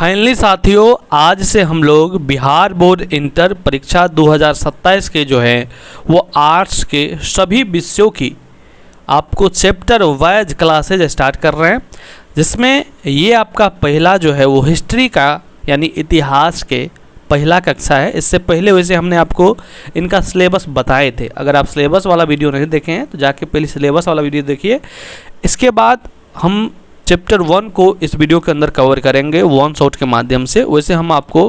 Finally साथियों, आज से हम लोग बिहार बोर्ड इंटर परीक्षा 2027 के जो है वो आर्ट्स के सभी विषयों की आपको चैप्टर वाइज क्लासेज स्टार्ट कर रहे हैं, जिसमें ये आपका पहला जो है वो हिस्ट्री का यानी इतिहास के पहला कक्षा है। इससे पहले वैसे हमने आपको इनका सिलेबस बताए थे। अगर आप सिलेबस वाला वीडियो नहीं देखे हैं तो जाके पहले सिलेबस वाला वीडियो देखिए। इसके बाद हम चैप्टर 1 को इस वीडियो के अंदर कवर करेंगे वन शॉट के माध्यम से। वैसे हम आपको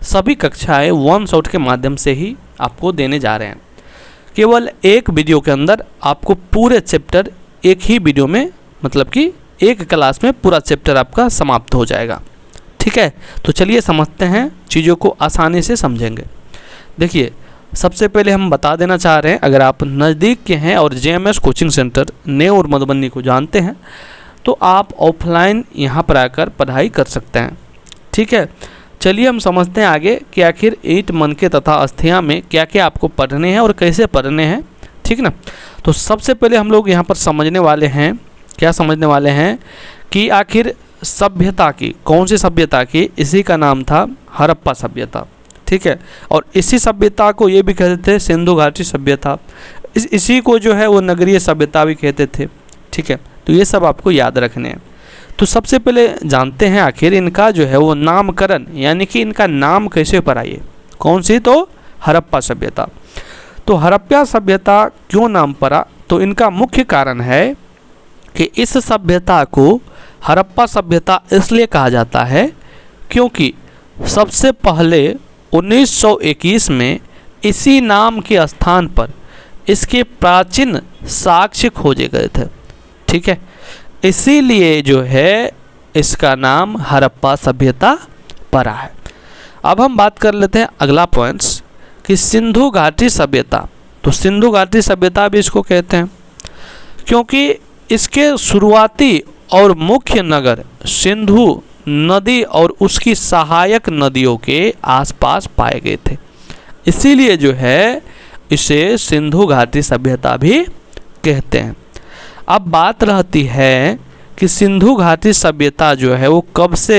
सभी कक्षाएं वन शॉट के माध्यम से ही आपको देने जा रहे हैं। केवल एक वीडियो के अंदर आपको पूरे चैप्टर एक ही वीडियो में, मतलब कि एक क्लास में पूरा चैप्टर आपका समाप्त हो जाएगा। ठीक है, तो चलिए समझते हैं, चीज़ों को आसानी से समझेंगे। देखिए, सबसे पहले हम बता देना चाह रहे हैं, अगर आप नज़दीक के हैं और जेएमएस कोचिंग सेंटर नेव और मधुबनी को जानते हैं तो आप ऑफलाइन यहाँ पर आकर पढ़ाई कर सकते हैं। ठीक है, चलिए हम समझते हैं आगे कि आखिर ईंट मनके तथा अस्थियाँ में क्या क्या आपको पढ़ने हैं और कैसे पढ़ने हैं। ठीक ना, तो सबसे पहले हम लोग यहाँ पर समझने वाले हैं, क्या समझने वाले हैं कि आखिर सभ्यता की, कौन सी सभ्यता की, इसी का नाम था हड़प्पा सभ्यता। ठीक है, और इसी सभ्यता को ये भी कहते थे सिंधु घाटी सभ्यता, इसी को जो है वो नगरीय सभ्यता भी कहते थे। ठीक है, तो ये सब आपको याद रखने हैं। तो सबसे पहले जानते हैं आखिर इनका जो है वो नामकरण, यानी कि इनका नाम कैसे पड़ा, ये कौन सी, तो हड़प्पा सभ्यता। तो हड़प्पा सभ्यता क्यों नाम पड़ा, तो इनका मुख्य कारण है कि इस सभ्यता को हड़प्पा सभ्यता इसलिए कहा जाता है क्योंकि सबसे पहले 1921 में इसी नाम के स्थान पर इसके प्राचीन साक्ष्य खोजे गए थे। ठीक है, इसीलिए जो है इसका नाम हड़प्पा सभ्यता पड़ा है। अब हम बात कर लेते हैं अगला पॉइंट्स कि सिंधु घाटी सभ्यता। तो सिंधु घाटी सभ्यता भी इसको कहते हैं क्योंकि इसके शुरुआती और मुख्य नगर सिंधु नदी और उसकी सहायक नदियों के आसपास पाए गए थे, इसीलिए जो है इसे सिंधु घाटी सभ्यता भी कहते हैं। अब बात रहती है कि सिंधु घाटी सभ्यता जो है वो कब से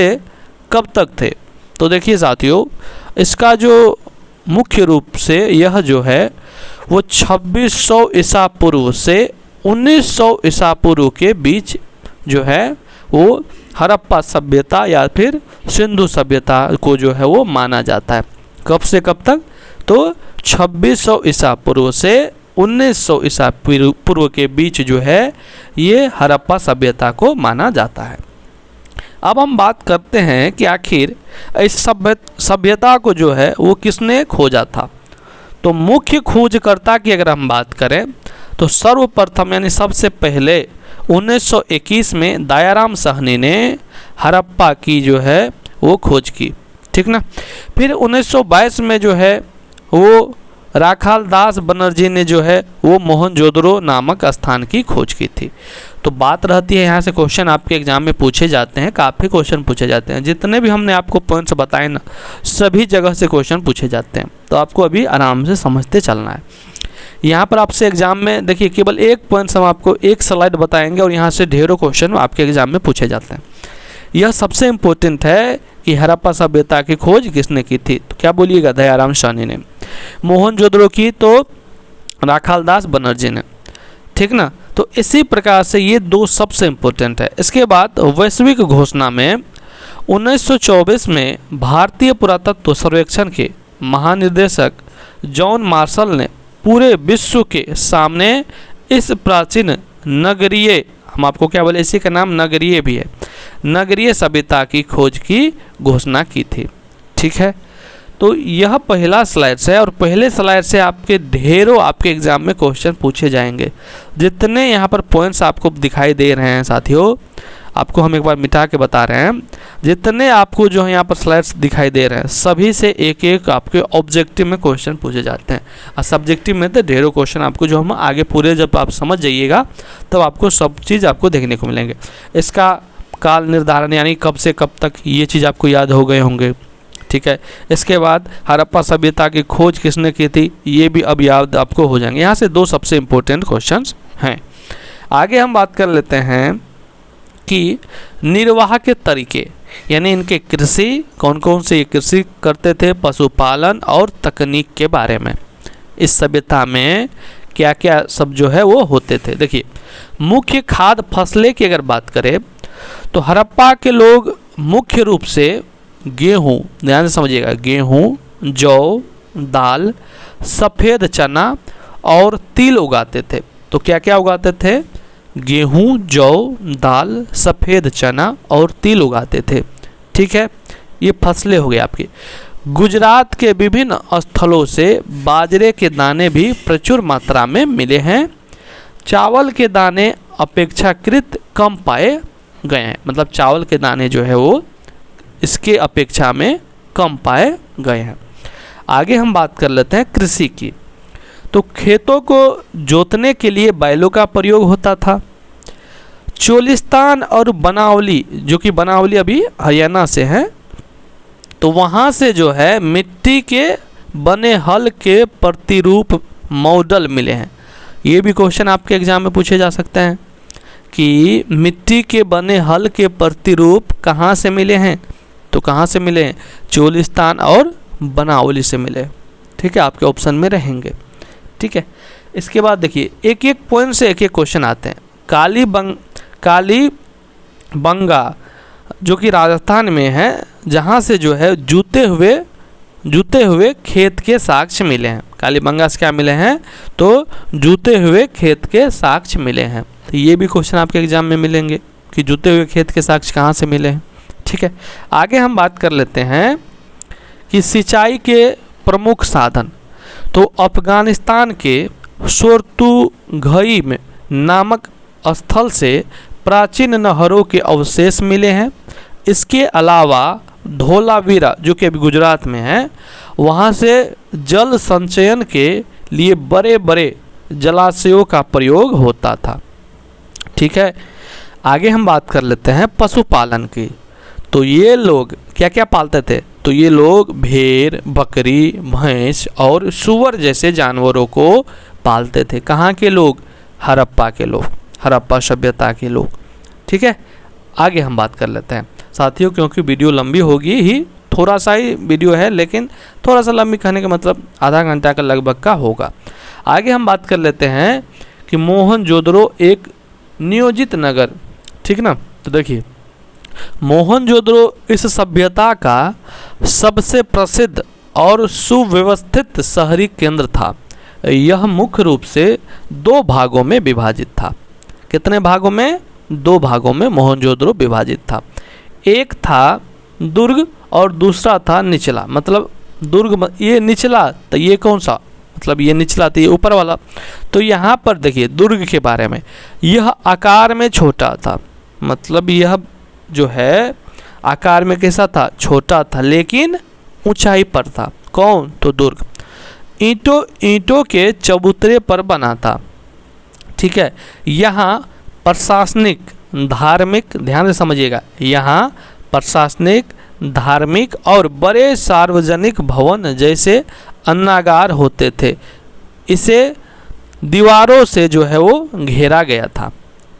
कब तक थे। तो देखिए साथियों, इसका जो मुख्य रूप से यह जो है वो 2600 ईसा पूर्व से 1900 ईसा पूर्व के बीच जो है वो हड़प्पा सभ्यता या फिर सिंधु सभ्यता को जो है वो माना जाता है। कब से कब तक, तो 2600 ईसा पूर्व से 1900 ईसा पूर्व के बीच जो है ये हड़प्पा सभ्यता को माना जाता है। अब हम बात करते हैं कि आखिर इस सभ्यता को जो है वो किसने खोजा था। तो मुख्य खोजकर्ता की अगर हम बात करें तो सर्वप्रथम यानी सबसे पहले 1921 में दयाराम साहनी ने हड़प्पा की जो है वो खोज की। ठीक ना, फिर 1922 में जो है वो राखाल दास बनर्जी ने जो है वो मोहनजोदड़ो नामक स्थान की खोज की थी। तो बात रहती है, यहाँ से क्वेश्चन आपके एग्जाम में पूछे जाते हैं, काफ़ी क्वेश्चन पूछे जाते हैं। जितने भी हमने आपको पॉइंट्स बताए ना, सभी जगह से क्वेश्चन पूछे जाते हैं, तो आपको अभी आराम से समझते चलना है। यहाँ पर आपसे एग्जाम में देखिए केवल एक पॉइंट्स हम आपको एक स्लाइड बताएंगे और यहाँ से ढेरों क्वेश्चन आपके एग्जाम में पूछे जाते हैं। यह सबसे इम्पोर्टेंट है कि हड़प्पा सभ्यता की खोज किसने की थी, तो क्या बोलिएगा, दयाराम साहनी ने। मोहनजोदड़ो की तो राखाल दास बनर्जी ने। ठीक ना, तो इसी प्रकार से ये दो सबसे इम्पोर्टेंट है। इसके बाद वैश्विक घोषणा में 1924 में भारतीय पुरातत्व सर्वेक्षण के महानिदेशक जॉन मार्शल ने पूरे विश्व के सामने इस प्राचीन नगरीय, हम आपको क्या बोले, इसी का नाम नगरीय भी है, नगरीय सभ्यता की खोज की घोषणा की थी। ठीक है, तो यह पहला स्लाइड है और पहले स्लाइड से आपके ढेरों आपके एग्जाम में क्वेश्चन पूछे जाएंगे। जितने यहाँ पर पॉइंट्स आपको दिखाई दे रहे हैं साथियों, आपको हम एक बार मिटा के बता रहे हैं, जितने आपको जो है यहाँ पर स्लाइड्स दिखाई दे रहे हैं सभी से एक एक आपके ऑब्जेक्टिव में क्वेश्चन पूछे जाते हैं। और सब्जेक्टिव में तो ढेरों क्वेश्चन आपको जो हम आगे पूरे जब आप समझ जाइएगा तब आपको सब चीज़ आपको देखने को मिलेंगे। इसका काल निर्धारण यानी कब से कब तक, ये चीज़ आपको याद हो गए होंगे। ठीक है, इसके बाद हड़प्पा सभ्यता की खोज किसने की थी, ये भी अब याद आपको हो जाएंगे। यहाँ से दो सबसे इम्पोर्टेंट क्वेश्चंस हैं। आगे हम बात कर लेते हैं कि निर्वाह के तरीके यानी इनके कृषि, कौन कौन से ये कृषि करते थे, पशुपालन और तकनीक के बारे में। इस सभ्यता में क्या क्या सब जो है वो होते थे। देखिए, मुख्य खाद्य फसलें की अगर बात करें तो हड़प्पा के लोग मुख्य रूप से गेहूँ, ध्यान से समझिएगा, गेहूँ, जौ, दाल, सफ़ेद चना और तिल उगाते थे। तो क्या क्या उगाते थे? गेहूँ, जौ, दाल, सफ़ेद चना और तिल उगाते थे। ठीक है, ये फसलें हो गई आपकी। गुजरात के विभिन्न स्थलों से बाजरे के दाने भी प्रचुर मात्रा में मिले हैं। चावल के दाने अपेक्षाकृत कम पाए गए हैं, मतलब चावल के दाने जो है वो इसके अपेक्षा में कम पाए गए हैं। आगे हम बात कर लेते हैं कृषि की। तो खेतों को जोतने के लिए बैलों का प्रयोग होता था। चोलिस्तान और बनावली, जो कि बनावली अभी हरियाणा से है, तो वहाँ से जो है मिट्टी के बने हल के प्रतिरूप मॉडल मिले हैं। ये भी क्वेश्चन आपके एग्जाम में पूछे जा सकते हैं कि मिट्टी के बने हल के प्रतिरूप कहाँ से मिले हैं। तो कहाँ से मिले हैं? चोलिस्तान और बनावली से मिले। ठीक है, आपके ऑप्शन में रहेंगे। ठीक है, इसके बाद देखिए एक एक पॉइंट से एक एक क्वेश्चन आते हैं। कालीबंगा जो कि राजस्थान में है, जहाँ से जो है जूते हुए खेत के साक्ष्य मिले हैं। कालीबंगा से क्या मिले हैं? तो जूते हुए खेत के साक्ष्य मिले हैं। तो ये भी क्वेश्चन आपके एग्जाम में मिलेंगे कि जूते हुए खेत के साक्ष्य कहाँ से मिले हैं। ठीक है, आगे हम बात कर लेते हैं कि सिंचाई के प्रमुख साधन। तो अफगानिस्तान के सोर्तुघई में नामक स्थल से प्राचीन नहरों के अवशेष मिले हैं। इसके अलावा धोलावीरा जो कि अभी गुजरात में है, वहाँ से जल संचयन के लिए बड़े बड़े जलाशयों का प्रयोग होता था। ठीक है, आगे हम बात कर लेते हैं पशुपालन की। तो ये लोग क्या क्या पालते थे? तो ये लोग भेड़, बकरी, भैंस और सूअर जैसे जानवरों को पालते थे। कहाँ के लोग? हड़प्पा के लोग, हड़प्पा सभ्यता के लोग। ठीक है, आगे हम बात कर लेते हैं साथियों, क्योंकि वीडियो लंबी होगी ही, थोड़ा सा ही वीडियो है, लेकिन थोड़ा सा लंबी कहने का मतलब आधा घंटा का लगभग का होगा। आगे हम बात कर लेते हैं कि मोहनजोदड़ो एक नियोजित नगर। ठीक ना, तो देखिए मोहनजोदड़ो इस सभ्यता का सबसे प्रसिद्ध और सुव्यवस्थित शहरी केंद्र था। यह मुख्य रूप से 2 भागों में विभाजित था। कितने भागों में? 2 भागों में मोहनजोदड़ो विभाजित था। एक था दुर्ग और दूसरा था निचला। मतलब दुर्ग ये निचला, तो ये कौन सा? मतलब ये निचला तो ये ऊपर वाला। तो यहाँ पर देखिए दुर्ग के बारे में, यह आकार में छोटा था। मतलब यह जो है आकार में कैसा था? छोटा था, लेकिन ऊंचाई पर था। कौन? तो दुर्ग। ईंटों के चबूतरे पर बना था। ठीक है, यहाँ प्रशासनिक, धार्मिक, ध्यान से समझिएगा, यहाँ प्रशासनिक, धार्मिक और बड़े सार्वजनिक भवन जैसे अन्नागार होते थे। इसे दीवारों से जो है वो घेरा गया था।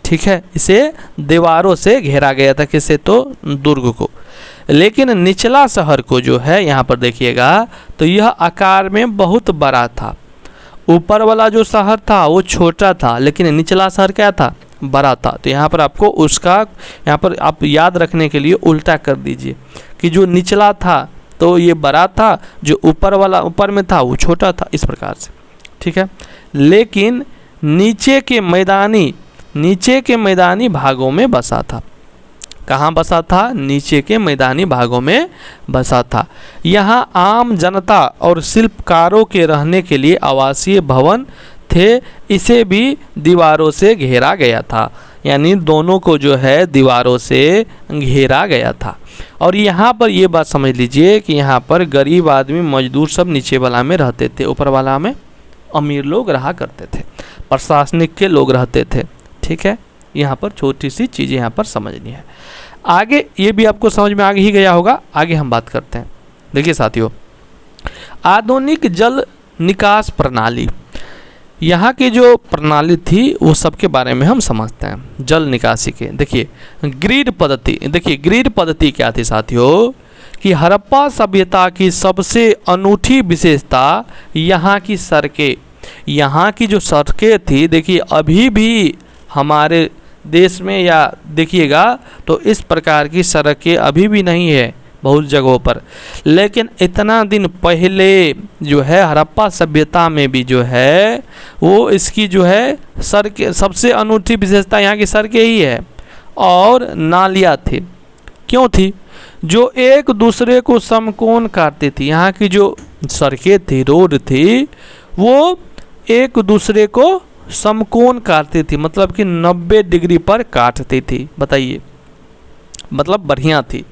ठीक है, इसे दीवारों से घेरा गया था। किसे? तो दुर्ग को। लेकिन निचला शहर को जो है यहाँ पर देखिएगा, तो यह आकार में बहुत बड़ा था। ऊपर वाला जो शहर था वो छोटा था, लेकिन निचला शहर क्या था? बड़ा था। तो यहाँ पर आपको उसका, यहाँ पर आप याद रखने के लिए उल्टा कर दीजिए कि जो निचला था तो ये बड़ा था, जो ऊपर वाला ऊपर में था वो छोटा था, इस प्रकार से। ठीक है, लेकिन नीचे के मैदानी भागों में बसा था। कहाँ बसा था? नीचे के मैदानी भागों में बसा था। यहाँ आम जनता और शिल्पकारों के रहने के लिए आवासीय भवन थे। इसे भी दीवारों से घेरा गया था। यानी दोनों को जो है दीवारों से घेरा गया था। और यहाँ पर ये बात समझ लीजिए कि यहाँ पर गरीब आदमी, मजदूर सब नीचे वाला में रहते थे, ऊपर वाला में अमीर लोग रहा करते थे, प्रशासनिक के लोग रहते थे। ठीक है, यहाँ पर छोटी सी चीज़ें यहाँ पर समझनी है। आगे ये भी आपको समझ में आ ही गया होगा। आगे हम बात करते हैं। देखिए साथियों, आधुनिक जल निकास प्रणाली, यहाँ की जो प्रणाली थी वो सबके बारे में हम समझते हैं। जल निकासी के देखिए ग्रिड पद्धति, देखिए ग्रिड पद्धति क्या थी साथियों कि हड़प्पा सभ्यता की सबसे अनूठी विशेषता यहाँ की सड़कें, यहाँ की जो सड़कें थी देखिए अभी भी हमारे देश में या देखिएगा तो इस प्रकार की सड़कें अभी भी नहीं है बहुत जगहों पर। लेकिन इतना दिन पहले जो है हड़प्पा सभ्यता में भी जो है वो इसकी जो है सड़कें, सबसे अनूठी विशेषता यहाँ की सड़कें ही है और नालियाँ थी। क्यों थी? जो एक दूसरे को समकोण काटती थी। यहाँ की जो सड़कें थी, रोड थी, वो एक दूसरे को समकोण काटती थी, मतलब कि 90 डिग्री पर काटती थी। बताइए, मतलब बढ़िया थी।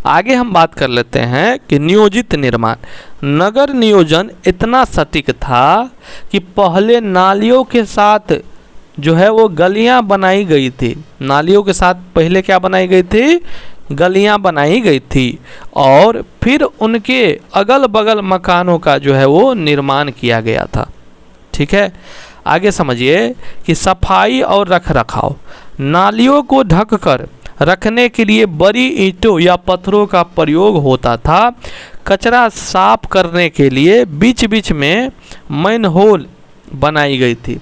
आगे हम बात कर लेते हैं कि नियोजित निर्माण। नगर नियोजन इतना सटीक था कि पहले नालियों के साथ जो है वो गलियां बनाई गई थी। नालियों के साथ पहले क्या बनाई गई थी? गलियां बनाई गई थी और फिर उनके अगल बगल मकानों का जो है वो निर्माण किया गया था। ठीक है, आगे समझिए कि सफाई और रख रखाव। नालियों को ढककर रखने के लिए बड़ी ईंटों या पत्थरों का प्रयोग होता था। कचरा साफ करने के लिए बीच बीच में मैनहोल बनाई गई थी।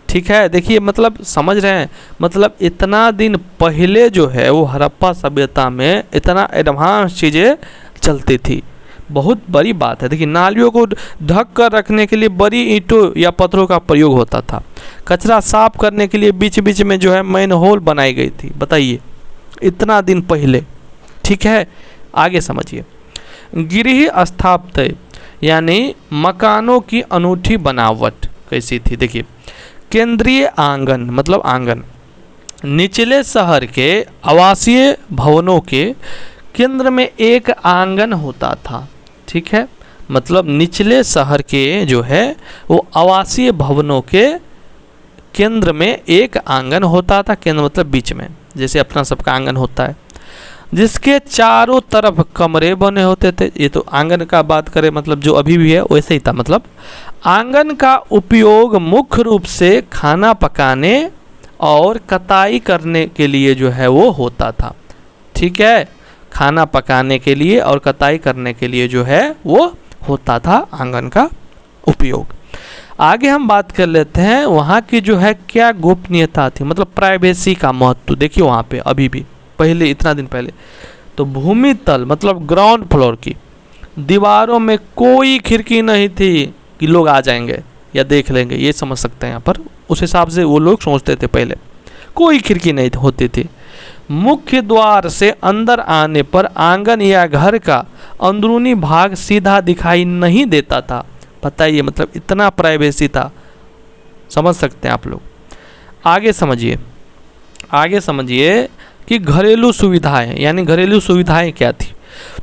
ठीक है, देखिए मतलब समझ रहे हैं, मतलब इतना दिन पहले जो है वो हड़प्पा सभ्यता में इतना एडवांस चीज़ें चलती थी। बहुत बड़ी बात है। देखिए नालियों को ढक कर रखने के लिए बड़ी ईंटों या पत्थरों का प्रयोग होता था। कचरा साफ करने के लिए बीच बीच में जो है मैनहोल बनाई गई थी। बताइए, इतना दिन पहले। ठीक है, आगे समझिए। गृह स्थापत्य यानी मकानों की अनूठी बनावट कैसी थी? देखिए केंद्रीय आंगन, मतलब आंगन। निचले शहर के आवासीय भवनों के केंद्र में एक आंगन होता था। ठीक है, मतलब निचले शहर के जो है वो आवासीय भवनों के केंद्र में एक आंगन होता था। केंद्र मतलब बीच में, जैसे अपना सबका आंगन होता है, जिसके चारों तरफ कमरे बने होते थे। ये तो आंगन का बात करें, मतलब जो अभी भी है वैसे ही था। मतलब आंगन का उपयोग मुख्य रूप से खाना पकाने और कताई करने के लिए जो है वो होता था। ठीक है, खाना पकाने के लिए और कताई करने के लिए जो है वो होता था आंगन का उपयोग। आगे हम बात कर लेते हैं वहाँ की जो है क्या गोपनीयता थी, मतलब प्राइवेसी का महत्व। देखिए वहाँ पे अभी भी पहले, इतना दिन पहले तो भूमि तल मतलब ग्राउंड फ्लोर की दीवारों में कोई खिड़की नहीं थी कि लोग आ जाएंगे या देख लेंगे, ये समझ सकते हैं यहाँ पर। उस हिसाब से वो लोग सोचते थे, पहले कोई खिड़की नहीं होती थी। मुख्य द्वार से अंदर आने पर आंगन या घर का अंदरूनी भाग सीधा दिखाई नहीं देता था। बताइए, मतलब इतना प्राइवेसी था, समझ सकते हैं आप लोग। आगे समझिए, आगे समझिए कि घरेलू सुविधाएं, यानी घरेलू सुविधाएं क्या थी?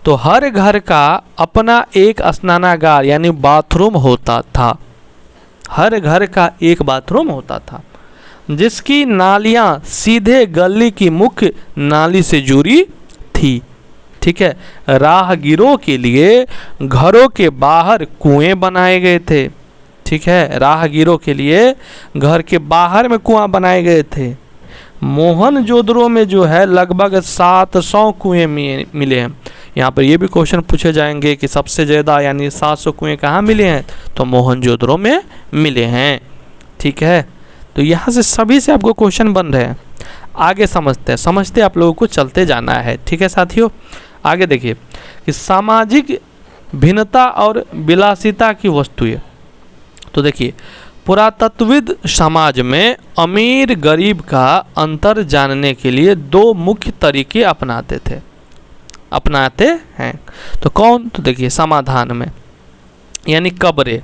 तो हर घर का अपना एक स्नानागार यानी बाथरूम होता था। हर घर का एक बाथरूम होता था जिसकी नालियां सीधे गली की मुख्य नाली से जुड़ी थी। ठीक है, राहगीरों के लिए घरों के बाहर कुएं बनाए गए थे। ठीक है, राहगीरों के लिए घर के बाहर में कुआं बनाए गए थे। मोहनजोदड़ो में जो है लगभग 700 कुएं मिले हैं। यहाँ पर ये भी क्वेश्चन पूछे जाएंगे कि सबसे ज़्यादा यानी 700 कुएं कहाँ मिले हैं? तो मोहनजोदड़ो में मिले हैं। ठीक है, तो यहाँ से सभी से आपको क्वेश्चन बन रहे हैं। आगे समझते आप लोगों को चलते जाना है। ठीक है साथियों, आगे देखिए कि सामाजिक भिन्नता और विलासिता की वस्तुएं। तो देखिए पुरातत्वविद समाज में अमीर गरीब का अंतर जानने के लिए दो मुख्य तरीके अपनाते हैं। तो कौन? तो देखिए समाधान में यानी कब्रें।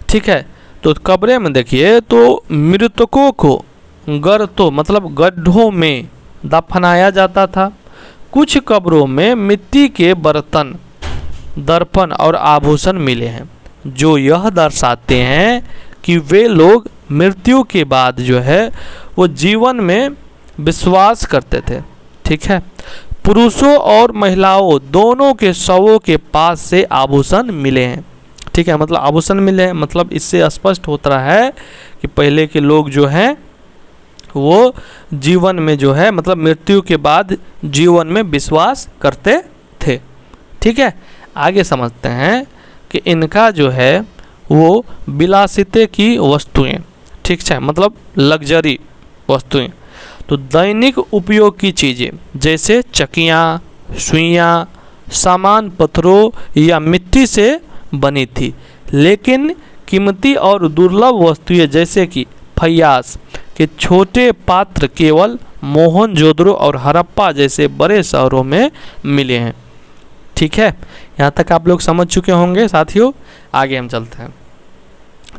ठीक है, तो कब्रें में देखिए तो मृतकों को गर्तों मतलब गड्ढों में दफनाया जाता था। कुछ कब्रों में मिट्टी के बर्तन, दर्पण और आभूषण मिले हैं जो यह दर्शाते हैं कि वे लोग मृत्यु के बाद जो है वो जीवन में विश्वास करते थे। ठीक है, पुरुषों और महिलाओं दोनों के शवों के पास से आभूषण मिले हैं। ठीक है, मतलब आभूषण मिले, मतलब इससे स्पष्ट होता है कि पहले के लोग जो हैं वो जीवन में जो है मतलब मृत्यु के बाद जीवन में विश्वास करते थे। ठीक है, आगे समझते हैं कि इनका जो है वो विलासिते की वस्तुएं, ठीक है, मतलब लग्जरी वस्तुएं, तो दैनिक उपयोग की चीज़ें जैसे चकियाँ, सुइयाँ, सामान पत्थरों या मिट्टी से बनी थी, लेकिन कीमती और दुर्लभ वस्तुएं जैसे कि फयास के छोटे पात्र केवल मोहनजोदड़ो और हड़प्पा जैसे बड़े शहरों में मिले हैं। ठीक है, यहाँ तक आप लोग समझ चुके होंगे साथियों। आगे हम चलते हैं।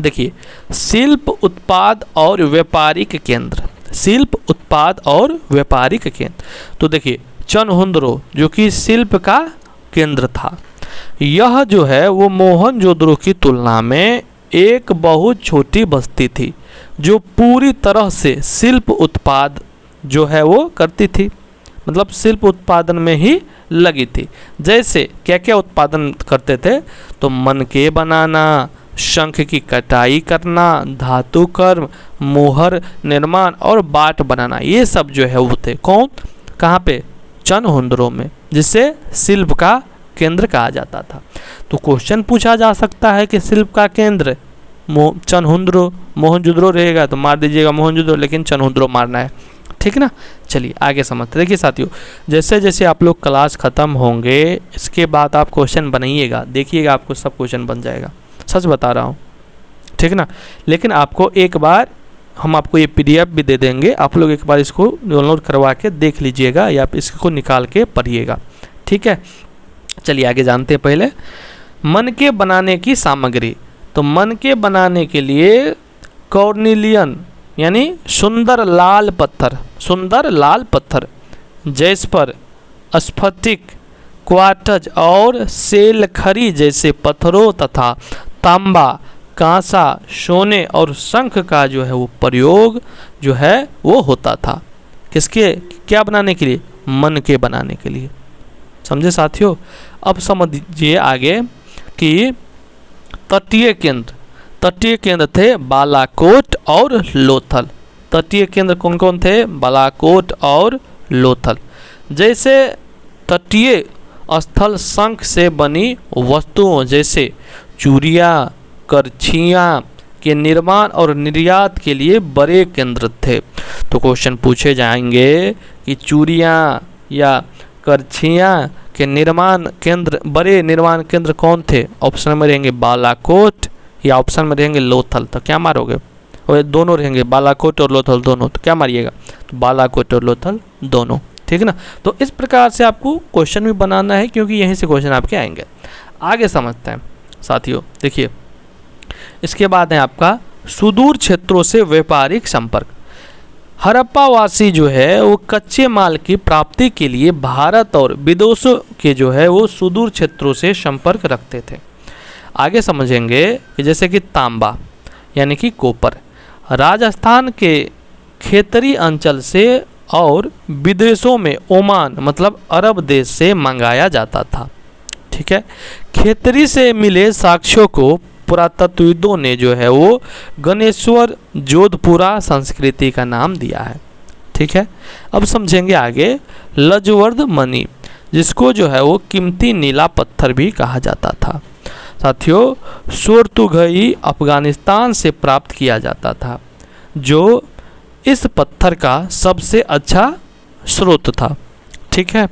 देखिए, शिल्प उत्पाद और व्यापारिक केंद्र, शिल्प उत्पाद और व्यापारिक केंद्र। तो देखिए, चनहुंद्रो जो कि शिल्प का केंद्र था, यह जो है वो मोहनजोदड़ो की तुलना में एक बहुत छोटी बस्ती थी जो पूरी तरह से शिल्प उत्पाद जो है वो करती थी, मतलब शिल्प उत्पादन में ही लगी थी। जैसे क्या क्या उत्पादन करते थे, तो मनके बनाना, शंख की कटाई करना, धातु कर्म, मोहर निर्माण और बाट बनाना, ये सब जो है वो थे। कौन, कहाँ पे, चनहुंद्रो में, जिसे शिल्प का केंद्र कहा जाता था। तो क्वेश्चन पूछा जा सकता है कि शिल्प का केंद्र चनहुंद्रो, मोहनजोदड़ो रहेगा तो मार दीजिएगा मोहनजोदड़ो, लेकिन चनहुंद्रो मारना है। ठीक ना, चलिए आगे समझते। देखिए साथियों, जैसे जैसे आप लोग क्लास ख़त्म होंगे इसके बाद आप क्वेश्चन बनाइएगा, देखिएगा आपको सब क्वेश्चन बन जाएगा, सच बता रहा हूँ। ठीक ना, लेकिन आपको एक बार हम आपको ये PDF भी दे देंगे, आप लोग एक बार इसको डाउनलोड करवा के देख लीजिएगा या आप इसको निकाल के पढ़िएगा। ठीक है, चलिए आगे जानते हैं। पहले मनके बनाने की सामग्री, तो मनके बनाने के लिए कॉर्निलियन यानी सुंदर लाल पत्थर, सुंदर लाल पत्थर, जैस्पर, स्फटिक, क्वार्ट्ज और सेलखरी जैसे पत्थरों तथा तांबा, कांसा, सोने और शंख का जो है वो प्रयोग जो है वो होता था। किसके, क्या बनाने के लिए, मनके बनाने के लिए। समझे साथियों। अब समझिए आगे कि तटीय केंद्र, तटीय केंद्र थे बालाकोट और लोथल। तटीय केंद्र कौन कौन थे, बालाकोट और लोथल। जैसे तटीय स्थल शंख से बनी वस्तुओं जैसे चूड़ियाँ, करछियाँ के निर्माण और निर्यात के लिए बड़े केंद्र थे। तो क्वेश्चन पूछे जाएंगे कि चूड़ियाँ या करछियाँ के निर्माण केंद्र, बड़े निर्माण केंद्र कौन थे। ऑप्शन में रहेंगे बालाकोट या ऑप्शन में रहेंगे लोथल। तो क्या मारोगे, और दोनों रहेंगे बालाकोट और लोथल दोनों, तो क्या मारिएगा, तो बालाकोट और लोथल दोनों। ठीक है ना, तो इस प्रकार से आपको क्वेश्चन भी बनाना है क्योंकि यहीं से क्वेश्चन आपके आएंगे। आगे समझते हैं साथियों। देखिए, इसके बाद है आपका सुदूर क्षेत्रों से व्यापारिक संपर्क। हड़प्पावासी जो है वो कच्चे माल की प्राप्ति के लिए भारत और विदेशों के जो है वो सुदूर क्षेत्रों से संपर्क रखते थे। आगे समझेंगे कि जैसे कि तांबा यानी कि कॉपर राजस्थान के खेतरी अंचल से और विदेशों में ओमान मतलब अरब देश से मंगाया जाता था। ठीक है, खेतरी से मिले साक्ष्यों को पुरातत्वविदों ने जो है वो गणेश्वर जोधपुरा संस्कृति का नाम दिया है। ठीक है, अब समझेंगे आगे लजवर्द मणि, जिसको जो है वो कीमती नीला पत्थर भी कहा जाता था। साथियों, सोरतुघई अफगानिस्तान से प्राप्त किया जाता था, जो इस पत्थर का सबसे अच्छा स्रोत था। ठीक है,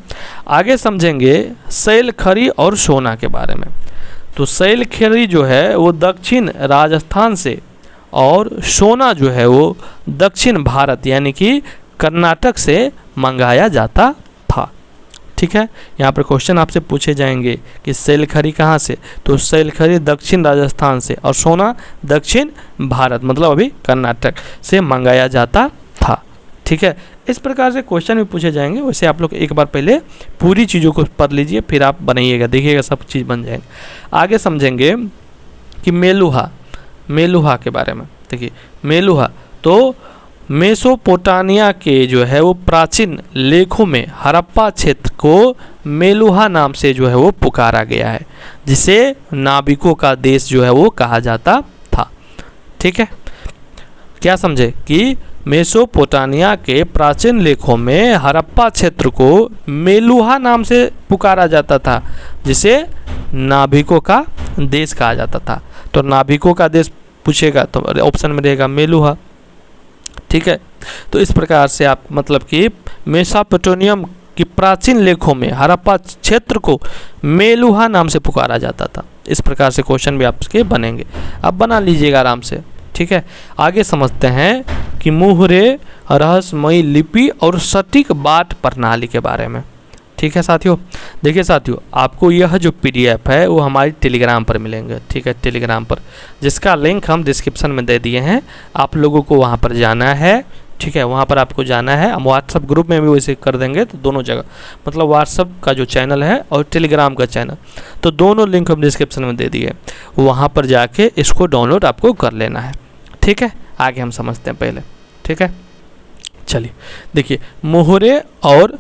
आगे समझेंगे सैलखरी और सोना के बारे में। तो सैलखरी जो है वो दक्षिण राजस्थान से और सोना जो है वो दक्षिण भारत यानी कि कर्नाटक से मंगाया जाता था। ठीक है, यहाँ पर क्वेश्चन आपसे पूछे जाएंगे कि सैलखरी कहाँ से, तो सैलखरी दक्षिण राजस्थान से और सोना दक्षिण भारत मतलब अभी कर्नाटक से मंगाया जाता था। ठीक है, इस प्रकार से क्वेश्चन भी पूछे जाएंगे। वैसे आप लोग एक बार पहले पूरी चीज़ों को पढ़ लीजिए, फिर आप बनाइएगा, देखिएगा सब चीज़ बन जाएंगे। आगे समझेंगे कि मेलुहा, मेलुहा के बारे में। देखिए मेलुहा तो मेसोपोटामिया के जो है वो प्राचीन लेखों में हड़प्पा क्षेत्र को मेलुहा नाम से जो है वो पुकारा गया है, जिसे नाविकों का देश जो है वो कहा जाता था। ठीक है, क्या समझे कि मेसोपोटामिया के प्राचीन लेखों में हड़प्पा क्षेत्र को मेलुहा नाम से पुकारा जाता था, जिसे नाविकों का देश कहा जाता था। तो नाविकों का देश पूछेगा तो ऑप्शन में रहेगा मेलुहा। ठीक है, तो इस प्रकार से आप मतलब कि मेसोपोटामियम की प्राचीन लेखों में हड़प्पा क्षेत्र को मेलुहा नाम से पुकारा जाता था। इस प्रकार से क्वेश्चन भी आपके बनेंगे, आप बना लीजिएगा आराम से। ठीक है, आगे समझते हैं कि मुहरे, रहस्यमयी लिपि और सटीक बाट प्रणाली के बारे में। ठीक है साथियों, देखिए साथियों, आपको यह जो PDF है वो हमारी टेलीग्राम पर मिलेंगे। ठीक है, टेलीग्राम पर, जिसका लिंक हम डिस्क्रिप्शन में दे दिए हैं, आप लोगों को वहाँ पर जाना है। ठीक है, वहाँ पर आपको जाना है। हम व्हाट्सअप ग्रुप में भी वैसे कर देंगे, तो दोनों जगह मतलब व्हाट्सअप का जो चैनल है और टेलीग्राम का चैनल, तो दोनों लिंक हम डिस्क्रिप्शन में दे दिए, वहाँ पर जाके इसको डाउनलोड आपको कर लेना है। ठीक है, आगे हम समझते हैं पहले। ठीक है, चलिए देखिए, मोहरे और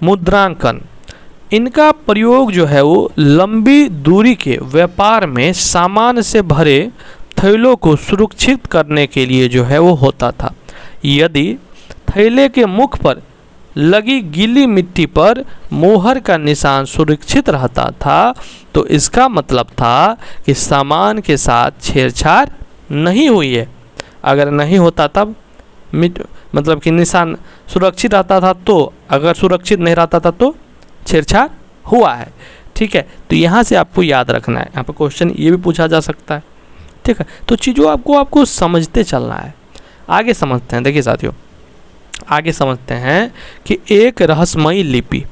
मुद्रांकन, इनका प्रयोग जो है वो लंबी दूरी के व्यापार में सामान से भरे थैलों को सुरक्षित करने के लिए जो है वो होता था। यदि थैले के मुख पर लगी गीली मिट्टी पर मोहर का निशान सुरक्षित रहता था, तो इसका मतलब था कि सामान के साथ छेड़छाड़ नहीं हुई है। अगर नहीं होता तब मतलब कि निशान सुरक्षित रहता था, तो अगर सुरक्षित नहीं रहता था तो छेड़छाड़ हुआ है। ठीक है, तो यहाँ से आपको याद रखना है, यहाँ पर क्वेश्चन ये भी पूछा जा सकता है। ठीक है, तो चीज़ों आपको समझते चलना है। आगे समझते हैं, देखिए साथियों, आगे समझते हैं कि एक रहस्यमयी लिपि,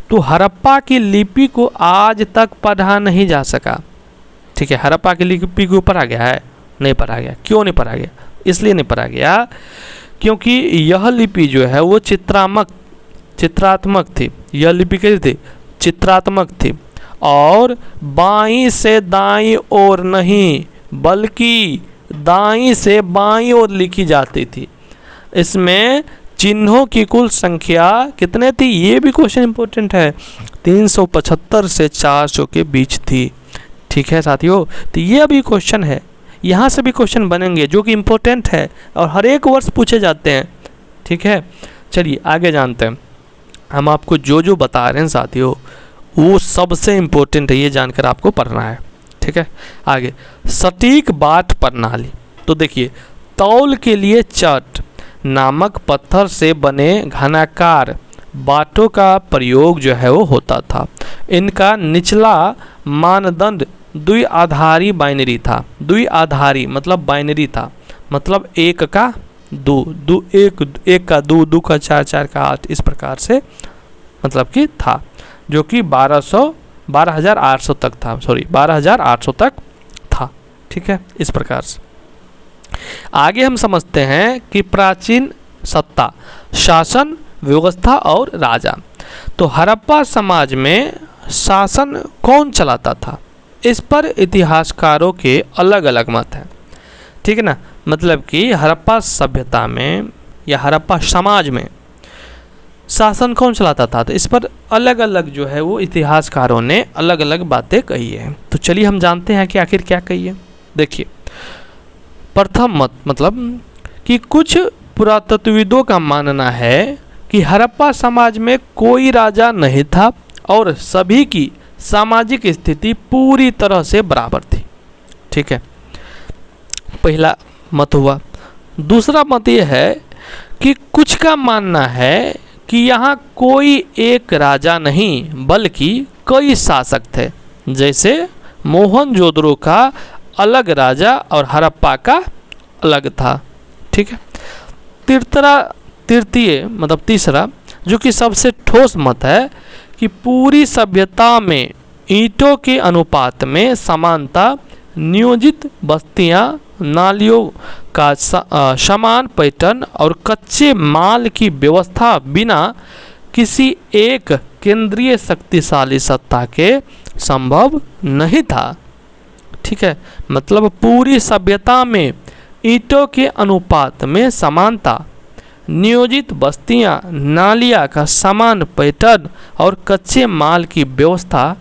तो हड़प्पा की लिपि को आज तक पढ़ा नहीं जा सका। ठीक है, हड़प्पा की लिपि को पढ़ा गया है? नहीं पढ़ा गया। क्यों नहीं पढ़ा गया? इसलिए नहीं पढ़ा गया क्योंकि यह लिपि जो है वो चित्रात्मक थी। यह लिपि कैसी थी? चित्रात्मक थी, और बाईं से दाईं ओर नहीं बल्कि दाईं से बाईं ओर लिखी जाती थी। इसमें चिन्हों की कुल संख्या कितने थी? ये भी क्वेश्चन इंपॉर्टेंट है, 375 से 400 के बीच थी। ठीक है साथियों, तो ये भी क्वेश्चन है, यहाँ से भी क्वेश्चन बनेंगे जो कि इम्पोर्टेंट है और हर एक वर्ष पूछे जाते हैं। ठीक है, चलिए आगे जानते हैं। हम आपको जो बता रहे हैं साथियों वो सबसे इम्पोर्टेंट है, ये जानकर आपको पढ़ना है। ठीक है, आगे सटीक बाट प्रणाली, तो देखिए, तौल के लिए चट नामक पत्थर से बने घनाकार बाटों का प्रयोग जो है वो होता था। इनका निचला मानदंड द्विआधारी बाइनरी था। द्विआधारी मतलब बाइनरी था, मतलब एक का दो, एक का दो का चार, चार का 8, इस प्रकार से मतलब कि था, जो कि 12,800 तक था। 12,800 तक था। ठीक है, इस प्रकार से आगे हम समझते हैं कि प्राचीन सत्ता, शासन व्यवस्था और राजा, तो हड़प्पा समाज में शासन कौन चलाता था? इस पर इतिहासकारों के अलग अलग मत हैं। ठीक है ना, मतलब कि हड़प्पा सभ्यता में या हड़प्पा समाज में शासन कौन चलाता था, तो इस पर अलग अलग जो है वो इतिहासकारों ने अलग अलग बातें कही है। तो चलिए हम जानते हैं कि आखिर क्या कही है। देखिए, प्रथम मत मतलब कि कुछ पुरातत्वविदों का मानना है कि हड़प्पा समाज में कोई राजा नहीं था और सभी की सामाजिक स्थिति पूरी तरह से बराबर थी। ठीक है, पहला मत हुआ। दूसरा मत यह है कि कुछ का मानना है कि यहाँ कोई एक राजा नहीं बल्कि कई शासक थे, जैसे मोहनजोदड़ो का अलग राजा और हड़प्पा का अलग था। ठीक है, तृतीय मतलब तीसरा, जो कि सबसे ठोस मत है कि पूरी सभ्यता में ईंटों के अनुपात में समानता, नियोजित बस्तियां, नालियों का समान पैटर्न और कच्चे माल की व्यवस्था बिना किसी एक केंद्रीय शक्तिशाली सत्ता के संभव नहीं था। ठीक है, मतलब पूरी सभ्यता में ईंटों के अनुपात में समानता, नियोजित बस्तियां, नालियां का समान पैटर्न और कच्चे माल की व्यवस्था,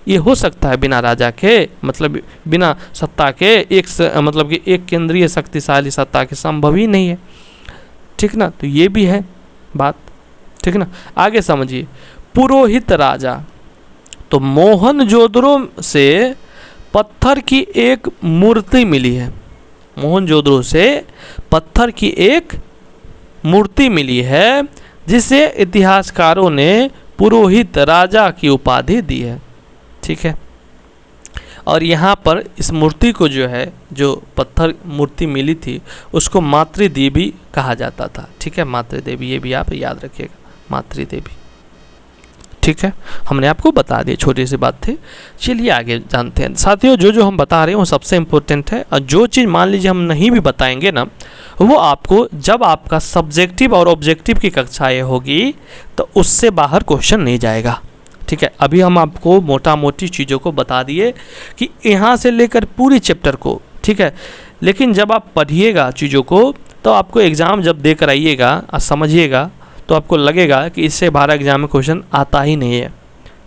ये हो सकता है बिना राजा के, मतलब बिना सत्ता के, मतलब कि एक केंद्रीय शक्तिशाली सत्ता के संभव ही नहीं है। ठीक ना, तो ये भी है बात। ठीक ना, आगे समझिए। पुरोहित राजा, तो मोहनजोदड़ो से पत्थर की एक मूर्ति मिली है। मोहनजोदड़ो से पत्थर की एक मूर्ति मिली है जिसे इतिहासकारों ने पुरोहित राजा की उपाधि दी है। ठीक है, और यहाँ पर इस मूर्ति को जो है, जो पत्थर मूर्ति मिली थी, उसको मातृदेवी कहा जाता था। ठीक है, मातृदेवी, ये भी आप याद रखिएगा, मातृदेवी। ठीक है, हमने आपको बता दिया, छोटी सी बात थी। चलिए आगे जानते हैं साथियों। जो हम बता रहे हैं वो सबसे इम्पोर्टेंट है, और जो चीज़ मान लीजिए हम नहीं भी बताएंगे ना, वो आपको जब आपका सब्जेक्टिव और ऑब्जेक्टिव की कक्षाएं होगी तो उससे बाहर क्वेश्चन नहीं जाएगा। ठीक है, अभी हम आपको मोटा मोटी चीज़ों को बता दिए कि यहाँ से लेकर पूरी चैप्टर को। ठीक है, लेकिन जब आप पढ़िएगा चीज़ों को तो आपको एग्ज़ाम जब देकर आइएगा और समझिएगा तो आपको लगेगा कि इससे बाहर एग्जाम में क्वेश्चन आता ही नहीं है।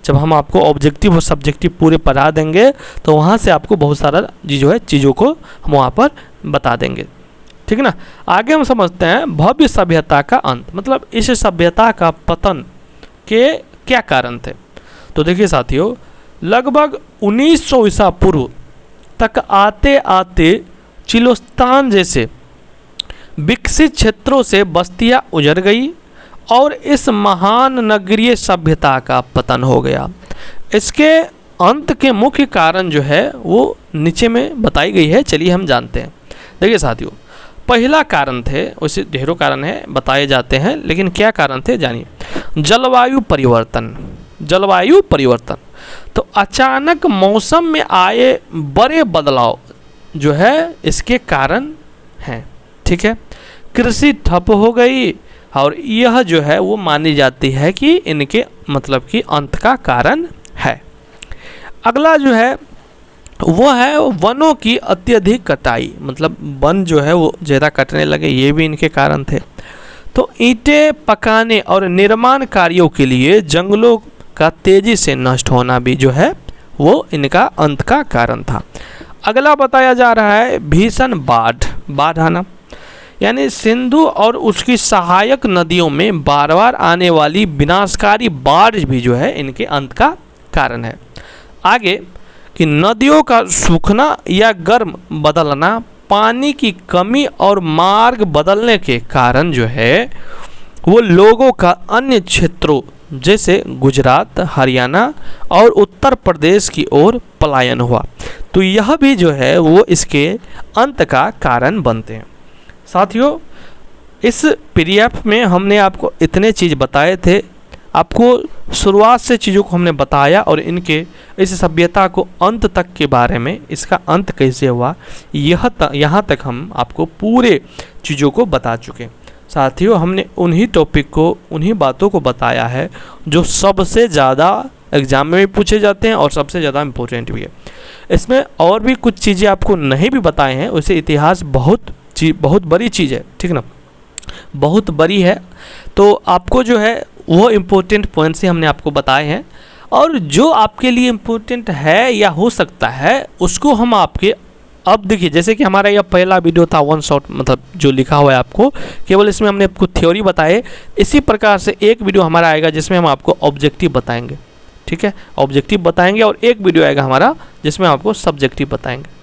जब हम आपको ऑब्जेक्टिव और सब्जेक्टिव पूरे पढ़ा देंगे तो वहाँ से आपको बहुत सारा जो है चीज़ों को हम वहाँ पर बता देंगे। ठीक है ना, आगे हम समझते हैं भव्य सभ्यता का अंत, मतलब इस सभ्यता का पतन के क्या कारण थे। तो देखिए साथियों, लगभग 1900 ईसा पूर्व तक आते आते चिलोस्तान जैसे विकसित क्षेत्रों से बस्तियां उजड़ गई और इस महान नगरीय सभ्यता का पतन हो गया। इसके अंत के मुख्य कारण जो है वो नीचे में बताई गई है, चलिए हम जानते हैं। देखिए साथियों, पहला कारण थे, वैसे ढेरों कारण है बताए जाते हैं, लेकिन क्या कारण थे जानिए। जलवायु परिवर्तन। जलवायु परिवर्तन, तो अचानक मौसम में आए बड़े बदलाव जो है इसके कारण हैं। ठीक है, कृषि ठप हो गई और यह जो है वो मानी जाती है कि इनके मतलब कि अंत का कारण है। अगला जो है वो है वनों की अत्यधिक कटाई, मतलब वन जो है वो ज़्यादा कटने लगे, ये भी इनके कारण थे। तो ईंटें पकाने और निर्माण कार्यों के लिए जंगलों का तेजी से नष्ट होना भी जो है वो इनका अंत का कारण था। अगला बताया जा रहा है भीषण बाढ़ आना, यानी सिंधु और उसकी सहायक नदियों में बार बार आने वाली विनाशकारी बाढ़ भी जो है इनके अंत का कारण है। आगे कि नदियों का सूखना या गर्म बदलना, पानी की कमी और मार्ग बदलने के कारण जो है वो लोगों का अन्य क्षेत्रों जैसे गुजरात, हरियाणा और उत्तर प्रदेश की ओर पलायन हुआ। तो यह भी जो है वो इसके अंत का कारण बनते हैं। साथियों, इस पीडीएफ में हमने आपको इतने चीज़ बताए थे, आपको शुरुआत से चीज़ों को हमने बताया और इनके इस सभ्यता को अंत तक के बारे में, इसका अंत कैसे हुआ यहाँ तक हम आपको पूरे चीज़ों को बता चुके। साथियों, हमने उन्हीं टॉपिक को, उन्हीं बातों को बताया है जो सबसे ज़्यादा एग्जाम में भी पूछे जाते हैं और सबसे ज़्यादा इम्पोर्टेंट भी है। इसमें और भी कुछ चीज़ें आपको नहीं भी बताए हैं, वैसे इतिहास बहुत बड़ी चीज़ है। ठीक ना, बहुत बड़ी है, तो आपको जो है वो इम्पोर्टेंट पॉइंट्स ही हमने आपको बताए हैं, और जो आपके लिए इम्पोर्टेंट है या हो सकता है उसको हम आपके, अब देखिए जैसे कि हमारा यह पहला वीडियो था वन शॉट, मतलब जो लिखा हुआ है आपको, केवल इसमें हमने आपको थ्योरी बताए। इसी प्रकार से एक वीडियो हमारा आएगा जिसमें हम आपको ऑब्जेक्टिव बताएंगे। ठीक है, ऑब्जेक्टिव बताएंगे, और एक वीडियो आएगा हमारा जिसमें आपको सब्जेक्टिव बताएंगे।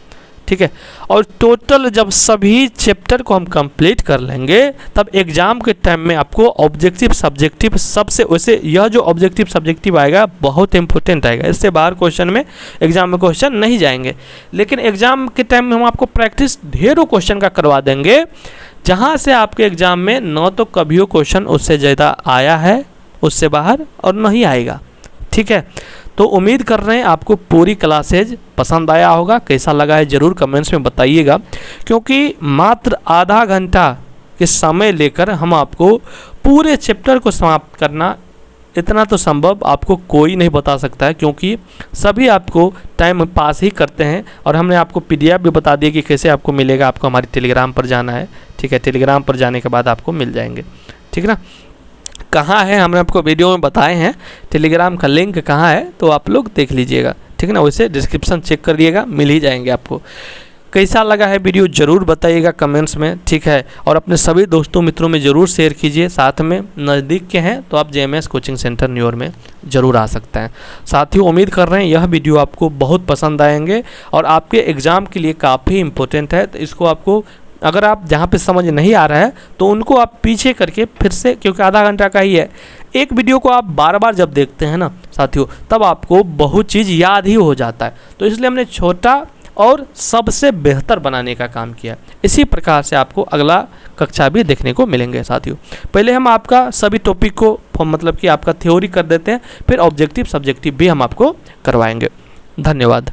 ठीक है, और टोटल जब सभी चैप्टर को हम कंप्लीट कर लेंगे तब एग्जाम के टाइम में आपको ऑब्जेक्टिव सब्जेक्टिव सबसे, वैसे यह जो ऑब्जेक्टिव सब्जेक्टिव आएगा बहुत इंपॉर्टेंट आएगा, इससे बाहर क्वेश्चन में एग्जाम में क्वेश्चन नहीं जाएंगे, लेकिन एग्जाम के टाइम में हम आपको प्रैक्टिस ढेरों क्वेश्चन का करवा देंगे, जहाँ से आपके एग्जाम में न तो कभी क्वेश्चन उससे ज़्यादा आया है उससे बाहर और नहीं आएगा। ठीक है, तो उम्मीद कर रहे हैं आपको पूरी क्लासेज पसंद आया होगा। कैसा लगा है ज़रूर कमेंट्स में बताइएगा, क्योंकि मात्र आधा घंटा के समय लेकर हम आपको पूरे चैप्टर को समाप्त करना इतना तो संभव आपको कोई नहीं बता सकता है, क्योंकि सभी आपको टाइम पास ही करते हैं। और हमने आपको PDF भी बता दिया कि कैसे आपको मिलेगा। आपको हमारी टेलीग्राम पर जाना है, ठीक है। टेलीग्राम पर जाने के बाद आपको मिल जाएंगे, ठीक ना। कहाँ है हमने आपको वीडियो में बताए हैं, टेलीग्राम का लिंक कहाँ है तो आप लोग देख लीजिएगा, ठीक है ना। वैसे डिस्क्रिप्शन चेक कर लिएगा, मिल ही जाएंगे आपको। कैसा लगा है वीडियो ज़रूर बताइएगा कमेंट्स में, ठीक है। और अपने सभी दोस्तों मित्रों में ज़रूर शेयर कीजिए। साथ में नज़दीक के हैं तो आप JMS कोचिंग सेंटर न्यूयॉर्क में ज़रूर आ सकते हैं। साथियों, उम्मीद कर रहे हैं यह वीडियो आपको बहुत पसंद आएंगे और आपके एग्ज़ाम के लिए काफ़ी इम्पोर्टेंट है। तो इसको आपको, अगर आप जहाँ पे समझ नहीं आ रहा है तो उनको आप पीछे करके फिर से, क्योंकि आधा घंटा का ही है, एक वीडियो को आप बार बार जब देखते हैं ना साथियों, तब आपको बहुत चीज़ याद ही हो जाता है। तो इसलिए हमने छोटा और सबसे बेहतर बनाने का काम किया। इसी प्रकार से आपको अगला कक्षा भी देखने को मिलेंगे साथियों। पहले हम आपका सभी टॉपिक को मतलब कि आपका थ्योरी कर देते हैं, फिर ऑब्जेक्टिव सब्जेक्टिव भी हम आपको करवाएंगे। धन्यवाद।